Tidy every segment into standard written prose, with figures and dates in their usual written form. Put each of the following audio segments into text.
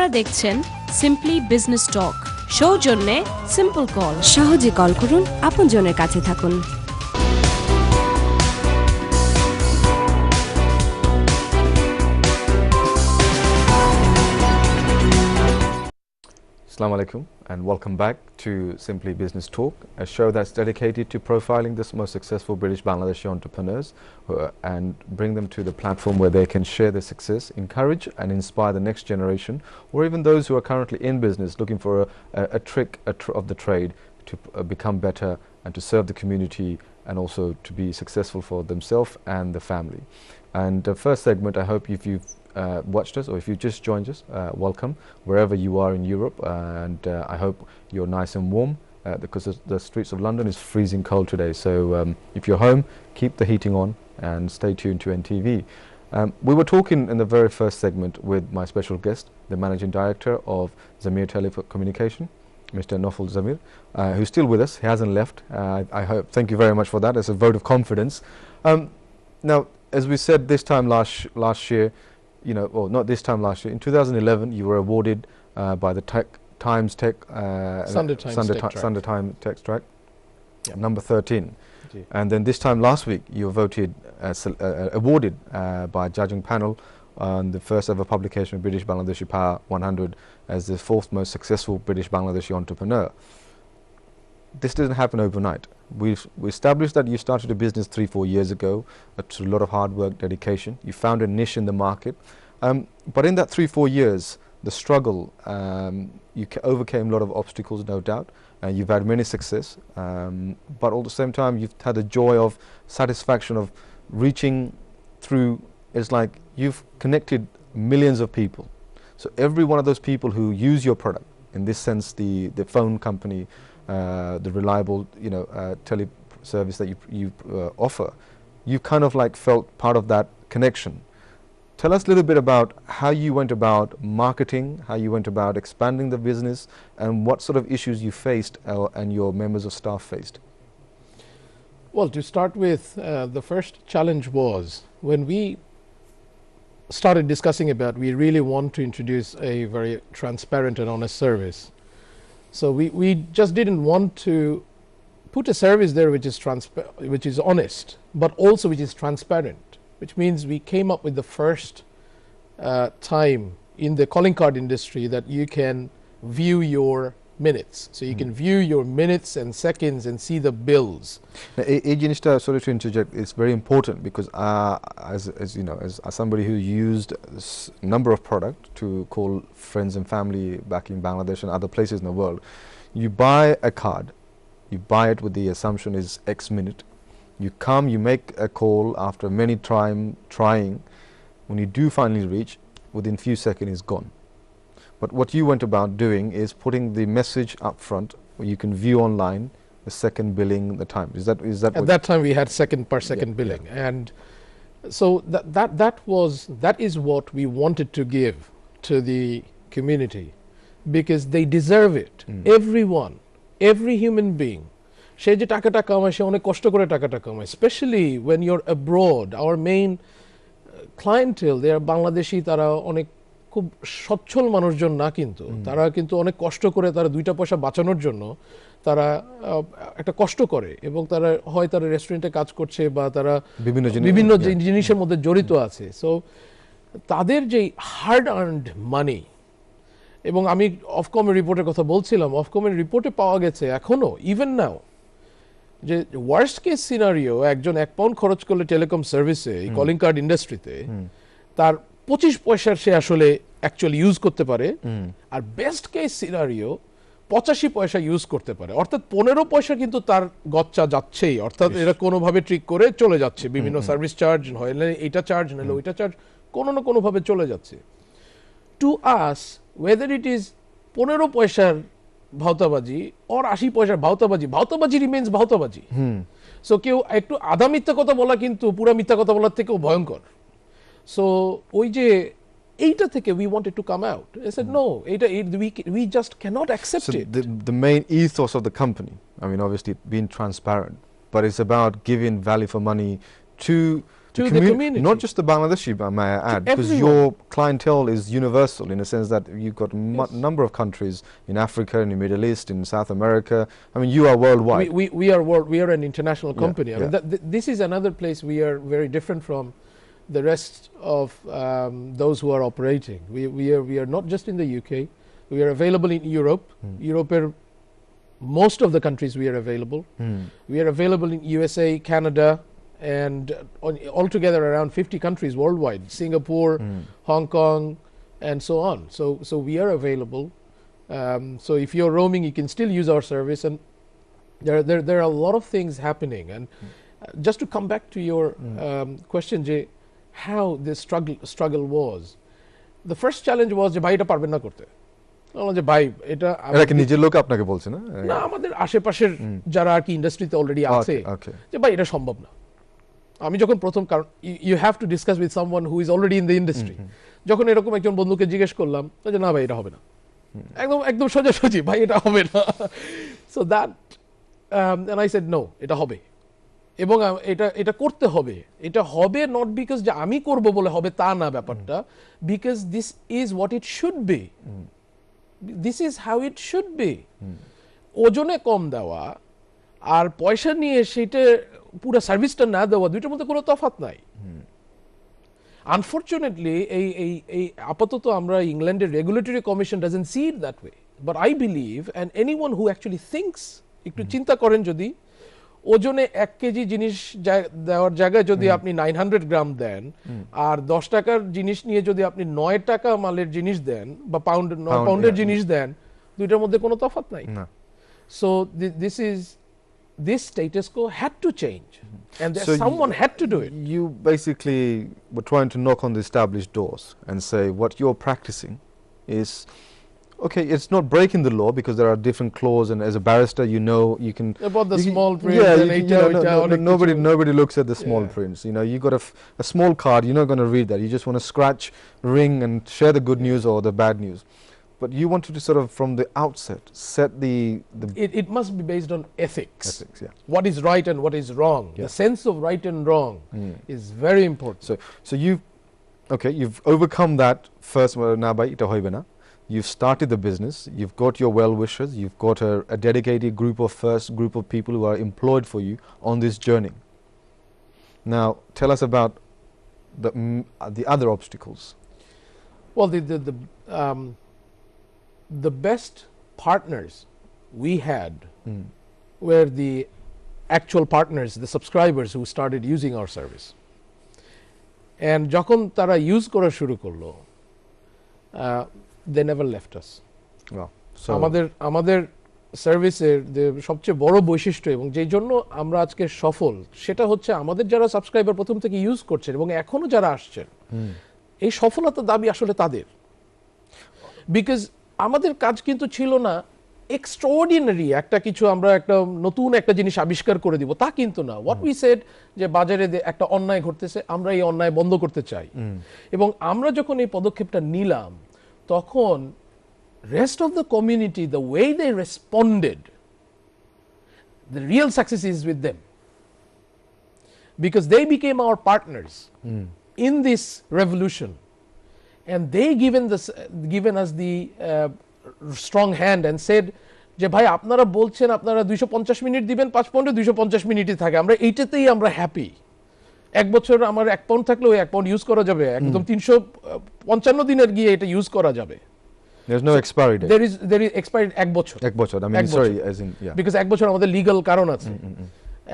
আপনারা দেখছেন simply business টক সৌজন্যে সিম্পল কল সহজে কল করুন আপনজনের কাছে থাকুন Assalamu alaikum and welcome back to Simply Business Talk, a show that's dedicated to profiling the most successful British Bangladeshi entrepreneurs and bring them to the platform where they can share their success, encourage and inspire the next generation, or even those who are currently in business looking for a trick of the trade to become better and to serve the community and also to be successful for themselves and the family. And the first segment, I hope if you've watched us or if you just joined us, welcome wherever you are in Europe, and I hope you're nice and warm because the streets of London is freezing cold today. So if you're home, keep the heating on and stay tuned to NTV. We were talking in the very first segment with my special guest, the Managing Director of Zamir Telecom, Mr. Naufal Zamir, who's still with us. He hasn't left. I hope. Thank you very much for that. It's a vote of confidence. Now, as we said this time last year, well, not this time last year. In 2011, you were awarded by the Sunday Times Tech Track, number 13. And then this time last week, you were voted awarded by a judging panel on the first ever publication of British Bangladeshi Power 100 as the fourth most successful British Bangladeshi entrepreneur. This didn't happen overnight. We established that you started a business 3-4 years ago through a lot of hard work, dedication. You found a niche in the market. But in that 3-4 years, the struggle, you overcame a lot of obstacles, no doubt. You've had many success. But at the same time, you've had the joy of satisfaction of reaching through. It's like you've connected millions of people. So every one of those people who use your product, in this sense, the phone company, the reliable, tele service that you offer, you kind of like felt part of that connection. Tell us a little bit about how you went about marketing, how you went about expanding the business, and what sort of issues you faced and your members of staff faced. Well, to start with, the first challenge was when we started discussing about we really want to introduce a very transparent and honest service. So we just didn't want to put a service there which is honest, but also which is transparent, which means we came up with the first time in the calling card industry that you can view your minutes. So you can view your minutes and seconds and see the bills. Sorry to interject, it's very important because as you know, as somebody who used a number of products to call friends and family back in Bangladesh and other places in the world, you buy a card, you buy it with the assumption is X minute. You come, you make a call after many trying. When you do finally reach, within few seconds it's gone. But what you went about doing is putting the message up front where you can view online the second billing, the time. Is that at that time we had second per second billing, and so that is what we wanted to give to the community because they deserve it. Everyone, every human being, সে যে টাকাটা কামায় সে অনেক কষ্ট করে টাকাটা কামায়, especially when you're abroad. Our main clientele, they are Bangladeshi, তারা অনেক খুব সচ্ছল মানুষজন না, কিন্তু তারা কিন্তু অনেক কষ্ট করে তারা দুইটা পয়সা বাঁচানোর জন্য তারা একটা কষ্ট করে এবং তারা হয় তারা রেস্টুরেন্টে কাজ করছে বা তারা বিভিন্ন জিনিসের মধ্যে জড়িত আছে। সো তাদের যে হার্ড আর্নড মানি, এবং আমি অফকমের রিপোর্টের কথা বলছিলাম, অফকমের রিপোর্টে পাওয়া গেছে এখনো ইভেন নাও যে ওয়ার্স্ট কেস সিনারিও একজন 1 পাউন্ড খরচ করলে টেলিকম সার্ভিসে এই কলিং কার্ড ইন্ডাস্ট্রিতে তার 25 পয়সার সে আসলে অ্যাকচুয়ালি ইউজ করতে পারে, আর বেস্ট কেস সিনারিও 85 পয়সা ইউজ করতে পারে, অর্থাৎ 15 পয়সা কিন্তু তার গচ্চা যাচ্ছেই, অর্থাৎ এরা কোনোভাবে ট্রিক করে চলে যাচ্ছে, বিভিন্ন সার্ভিস চার্জ হলে এইটা চার্জ নাহলে ওইটা চার্জ কোনো না কোনোভাবে চলে যাচ্ছে। To us whether it is 15 পয়সার ভাওতাবাজি or 80 পয়সার ভাওতাবাজি রিমেন্স ভাওতাবাজি। সো কেউ একটু আধা মিথ্যা কথা বলা কিন্তু পুরো মিথ্যা কথা বলার থেকেও ভয়ঙ্কর। সো ওই যে এইটা থেকে we wanted to come out. I said no, we just cannot accept it. The main ethos of the company, I mean obviously being transparent, but it's about giving value for money to to the community. Not just the Bangladeshi, may I add, because your clientele is universal in a sense that you've got a number of countries in Africa, in the Middle East, in South America. I mean, you are worldwide. We are an international company. I mean, this is another place we are very different from the rest of those who are operating. We are not just in the UK. We are available in Europe. Europe, most of the countries we are available. We are available in USA, Canada, and altogether around 50 countries worldwide, Singapore, Hong Kong, and so on. So we are available. So if you're roaming, you can still use our service, and there are a lot of things happening. And just to come back to your question, Jay, how the struggle was. The first challenge was যে ভাই এটা পারবেন না করতে। যে ভাই এটা এটা কি নিজের লোক আপনাকে বলছে না? না, আমাদের আশেপাশের যারা আর কি ইন্ডাস্ট্রিতে অলরেডি আছে যে ভাই এটা সম্ভব না। আমি যখন প্রথম, কারণ you have to discuss with someone who is already in the industry, যখন এরকম একজন বন্ধুকে জিজ্ঞেস করলাম যে না ভাই এটা হবে না, একদম সোজাসুজি ভাই এটা হবে না। So that and I said no, এটা হবে এবং এটা করতে হবে। এটা হবে নট বিকজ যে আমি করব বলে হবে তা না ব্যাপারটা, because this is what it should be, this is how it should be. ওজনে কম দেওয়া আর পয়সা নিয়ে সেটা পুরো সার্ভিসটা না দেওয়া, দুইটার মধ্যে কোনো তফাৎ নাই। আনফরচুনেটলি এই আপাতত আমরা ইংল্যান্ডের regulatory commission doesn't see it that way, but I believe and anyone who actually thinks, একটু চিন্তা করেন, যদি ওজনে 1 কেজি জিনিস দেওয়ার জায়গায় যদি আপনি 900 গ্রাম দেন, আর 10 টাকার জিনিস নিয়ে যদি আপনি 9 টাকা মালের জিনিস দেন বা পাউন্ডের জিনিস দেন, দুইটার মধ্যে কোনো তফাৎ নাই। So this status quo had to change, and someone had to do it. You basically were trying to knock on the established doors and say what you're practicing is okay. It's not breaking the law because there are different clauses, and as a barrister, you know you can about the small print. Nobody looks at the small prints. You know, you got a small card. You're not going to read that. You just want to scratch, ring, and share the good news or the bad news. But you wanted to sort of from the outset set the it must be based on ethics. Yeah. What is right and what is wrong. The sense of right and wrong is very important. So you've overcome that first na bhai eta hoibe na. You've started the business, you've got your well-wishers, you've got a dedicated group of people who are employed for you on this journey. Now tell us about the other obstacles. Well, the best partners we had were the actual partners, the subscribers who started using our service. And যখন তারা use করা শুরু করলো, they never left us. Wow. So আমাদের সার্ভিসের সবচেয়ে বড় বৈশিষ্ট্য এবং যেই জন্য আমরা আজকে সফল, সেটা হচ্ছে আমাদের যারা সাবস্ক্রাইবার প্রথম থেকে ইউজ করছেন এবং এখনো যারা আসছেন, এই সফলতার দাবি আসলে তাদের। বিকজ আমাদের কাজ কিন্তু ছিল না এক্সট্রাঅর্ডিনারি একটা কিছু, আমরা একটা নতুন একটা জিনিস আবিষ্কার করে দিব, তা কিন্তু না। হোয়াট উই সেড, যে বাজারে একটা অন্যায় ঘটতেছে, আমরা এই অন্যায় বন্ধ করতে চাই। এবং আমরা যখন এই পদক্ষেপটা নিলাম, তখন rest of the community, the way they responded, the real success is with them, because they became our partners in this revolution, and they given us the strong hand and said যে ভাই আপনারা বলছেন আপনারা 250 minute দিবেন, 5 পাউন্ডে 250 মিনিটই থাকে, আমরা এইটাতেই আমরা happy. 1 বছর আমার 1 পাউন্ড থাকলে ওই 1 পাউন্ড ইউজ করা যাবে, একদম 355 দিনের গিয়ে এটা ইউজ করা যাবে। There's no expiry date. There is expired 1 বছর। 1 বছর, I mean sorry, as in because 1 বছর আমাদের লিগ্যাল কারণ আছে।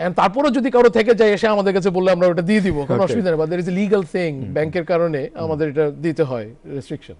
and তারপরে যদি কারো থেকে যায় এসে আমাদের কাছে বললে আমরা ওটা দিয়ে দিব, কোনো অসুবিধা নেই। but there is a legal thing, ব্যাংকের কারণে আমাদের এটা দিতে হয়, রেস্ট্রিকশন।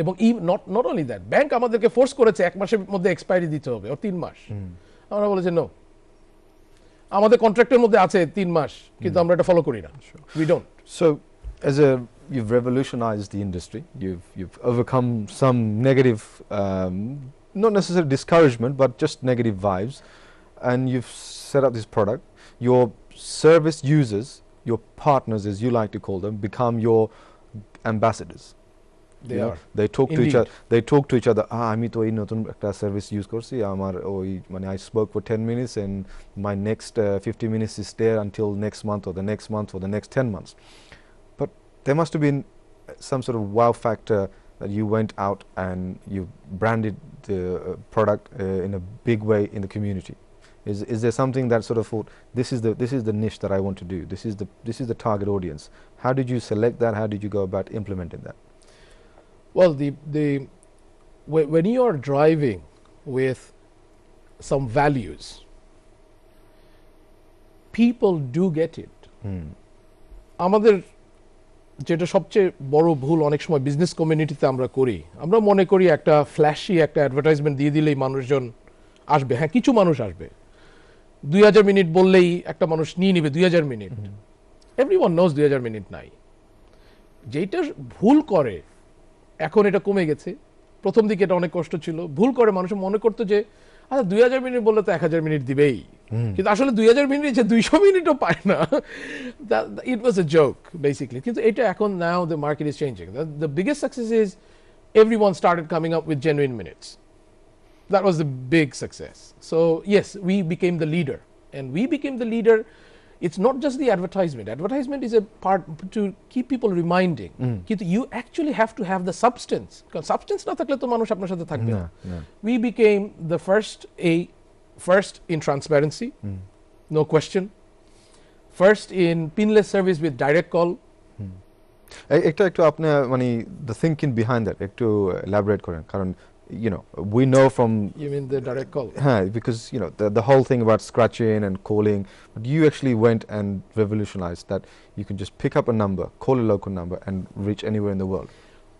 এবং not only that, ব্যাংক আমাদেরকে ফোর্স করেছে 1 মাসের মধ্যে এক্সপায়ারি দিতে হবে, ও 3 মাস। আমরা বলেছি নো, আমাদের কন্ট্রাক্টের মধ্যে আছে 3 মাস, কিন্তু আমরা এটা ফলো করি না, we don't. So you've revolutionized the industry, you've overcome some negative not necessarily discouragement but just negative vibes, and you've set up this product. Your service users, your partners as you like to call them, become your ambassadors. They are. They talk to each Indeed. other. They talk to each other. আমি তো এই নতুন একটা service use করছি আমার ওই মানে I spoke for 10 minutes and my next 50 minutes is there until next month or the next month or the next 10 months. But there must have been some sort of wow factor that you went out and you branded the product in a big way in the community. Is there something that sort of thought this is the niche that I want to do, this is the target audience? How did you select that? How did you go about implementing that? Well, when you are driving with some values, people do get it. আমাদের যেটা সবচেয়ে বড় ভুল অনেক সময় business কমিউনিটিতে আমরা করি, আমরা মনে করি একটা ফ্ল্যাশি একটা অ্যাডভার্টাইজমেন্ট দিয়ে দিলেই মানুষজন আসবে। হ্যাঁ, কিছু মানুষ আসবে, 2000 মিনিট বললেই একটা মানুষ নিয়ে নেবে 2000 মিনিট। এভরিওয়ান নোজ 2000 মিনিট নাই। যেটা ভুল করে, এখন এটা কমে গেছে, প্রথম দিকে এটা অনেক কষ্ট ছিল, ভুল করে মানুষ মনে করতো যে আচ্ছা 2000 মিনিট বললে তো 1000 মিনিট দিবেই, কিন্তু আসলে 2000 মিনিট যে 200 মিনিটও পায় না। It was a joke basically. কিন্তু এটা এখন now the market is changing. The biggest success is everyone started coming up with genuine minutes. That was the big success. So yes, we became the leader, and we became the leader. It's not just the advertisement. Advertisement is a part to keep people reminding. You actually have to have the substance. Because substance na thakle to manush apnar sathe thakbe na. We became the first in transparency, no question. First in pinless service with direct call. একটু আপনি মানে the thinking behind that একটু elaborate করেন, কারণ you know we know from You mean the direct call? because you know the whole thing about scratching and calling, but you actually went and revolutionized that you can just pick up a number, call a local number and reach anywhere in the world.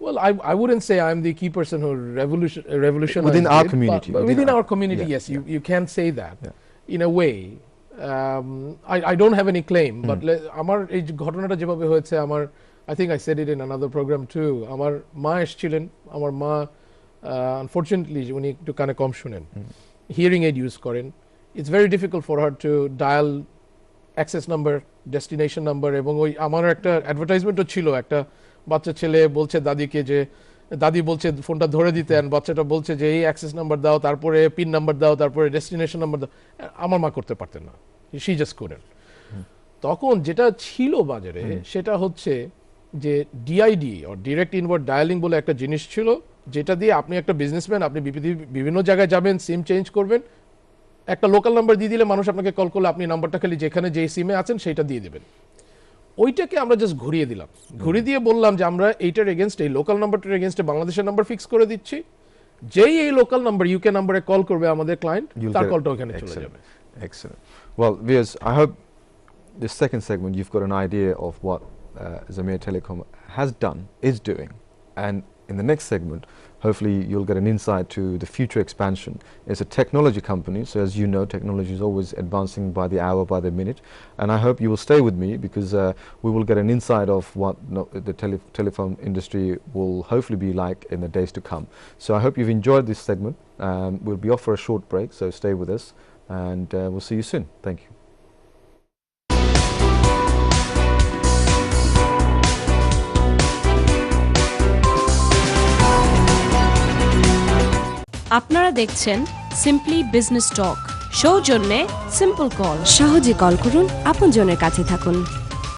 Well, I wouldn't say I'm the key person who revolutionized Within our it, community. but within our community, yes, you can say that in a way. I don't have any claim, but আমার এই ঘটনাটা যেভাবে হয়েছে, আমার I think I said it in another program too. আমার মা এসেছিলেন, আমার মা unfortunately উনি একটু কানে কম শুনেন, হিয়ারিং এইড ইউজ করেন। It's very difficult for her to dial access number, destination number. এবং ওই আমার একটা অ্যাডভার্টাইজমেন্টও ছিল, একটা বাচ্চা ছেলে বলছে দাদিকে যে, দাদি বলছে ফোনটা ধরে দিতে, আর বাচ্চাটা বলছে যে এই অ্যাক্সেস নাম্বার দাও, তারপরে পিন নাম্বার দাও, তারপরে ডেস্টিনেশন নাম্বার দাও। আমার মা করতে পারতেন না, শি জাস্ট কুডন্ট। তখন যেটা ছিল বাজারে সেটা হচ্ছে যে DID or direct inward dialling বলে একটা জিনিস ছিল, যেটা দিয়ে আপনি একটা বিজনেসম্যান, আপনি বিভিন্ন জায়গায় যাবেন, সিম চেঞ্জ করবেন, একটা লোকাল নাম্বার দিয়ে দিলে মানুষ আপনাকে কল করলে আপনি নাম্বারটা খালি যেখানে যে সিমে আছেন সেইটা দিয়ে দেবেন। ওইটাকে আমরা জাস্ট ঘুরিয়ে দিলাম, ঘুরিয়ে দিয়ে বললাম যে আমরা এইটার এগেনস্ট, এই লোকাল নাম্বারটার এগেনস্টে বাংলাদেশের নাম্বার ফিক্স করে দিচ্ছি, যেই এই লোকাল নাম্বার ইউকে নাম্বারে কল করবে আমাদের ক্লায়েন্ট, তার কলটা ওখানে চলে যাবে। Excellent. Well, viewers, I hope this second segment you've got an idea of what Zamir Telecom has done, is doing, and in the next segment hopefully you'll get an insight to the future expansion. It's a technology company, so as you know, technology is always advancing by the hour, by the minute, and I hope you will stay with me because we will get an insight of what the telephone industry will hopefully be like in the days to come. So I hope you've enjoyed this segment. We'll be off for a short break, so stay with us, and we'll see you soon. Thank you. আপনারা দেখছেন simply business টক, সৌজন্যে simple call. সহজে call করুন, আপনজনের কাছে থাকুন।